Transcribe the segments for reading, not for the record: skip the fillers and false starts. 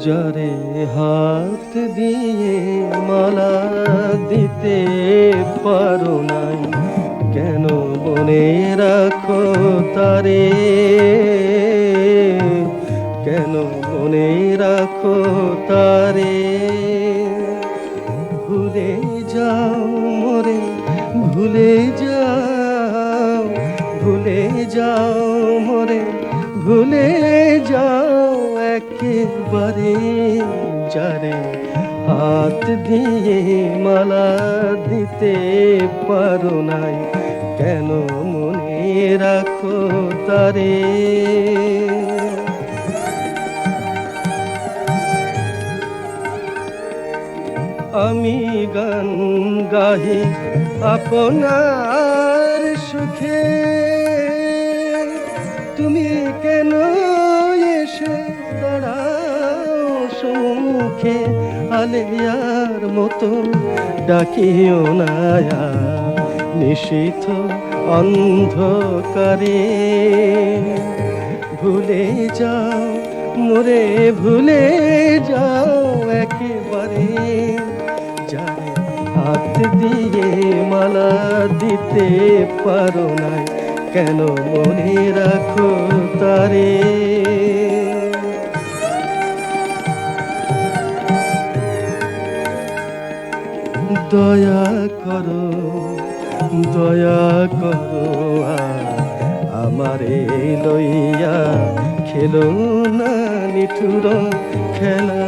যারে হাত দিয়ে মালা দিতে পারো নাই, কেন মনে রাখো তারে, কেন মনে রাখো তারে। ভুলে যাও মোরে, ভুলে যাও, ভুলে যাও মোরে, ভুলে যাও একেবারে। যারে হাত দিয়ে মালা দিতে পারো নাই, কেন মনে রাখো তারে। আমি গান গাহি আপনার সুখে, তুমি কেন এসে দাঁড়াও সুখে। আলেয়ার মতো ডাকিও না নিশীথ অন্ধকারে। ভুলে যাও মোরে, ভুলে যাও একেবারে। যারে হাত দিয়ে মালা দিতে পারো নাই, কেন মনে রাখো তারে। দয়া করো, দয়া করো আমারে লইয়া, খেলো না নিঠুর খেলা।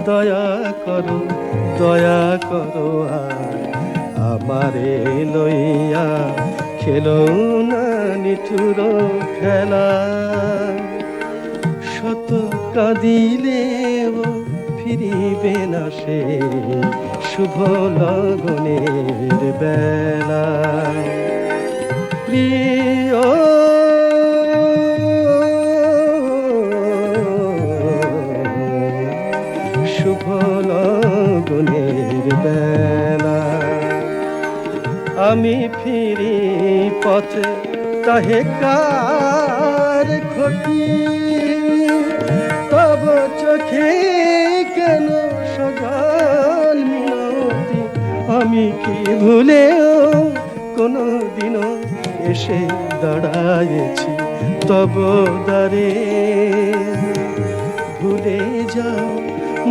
দয়া করো, দয়া করো আমারে লইয়া, খেলো না নিঠুর খেলা। শত কাঁদিলেও ফিরিবে না সে শুভ লগনের বেলা। প্রিয় শুভ লগনের বেলা। আমি ফিরি পথে তাহে কার ক্ষতি, তব চোখে কেন সজল মিনতি। আমি কি ভুলেও কোনো দিনও এসে দাঁড়ায়েছি তব দ্বারে। ভুলে যাও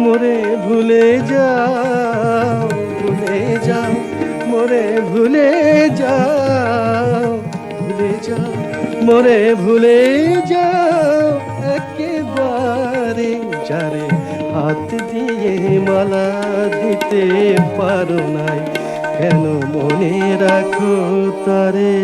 মোরে, ভুলে যাও, ভুলে যাও মোরে, ভুলে যাও, ভুলে যাও মোরে, ভুলে যাও একেবারে। যারে হাত দিয়ে মালা দিতে পারো নাই, কেন মনে রাখো তারে।